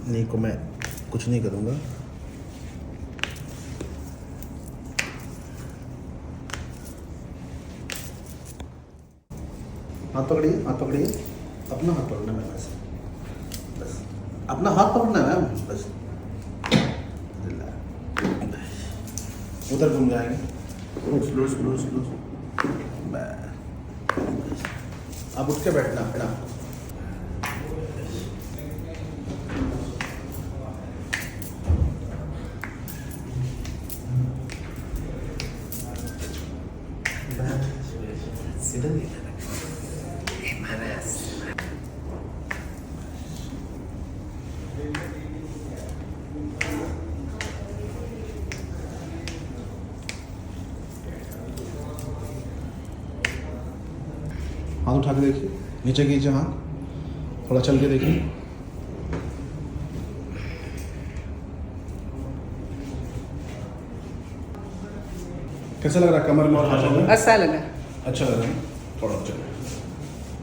नी को मैं कुछ नहीं करूँगा। हाथ पकड़िए, हाथ पकड़िए, अपना हाथ पकड़ना है मैम, ऐसे बस अपना हाथ पकड़ना है मैम, बस उधर घूम जाएंगे, स्लो स्लो स्लो। आप उठ के बैठना अपना। सीधा हाथ उठा के देखिए, नीचे कीजिए हाथ, थोड़ा चल के देखिए। कैसा लग रहा है कमर में और हाथों में? अच्छा लगा। अच्छा लग रहा है, थोड़ा चलो।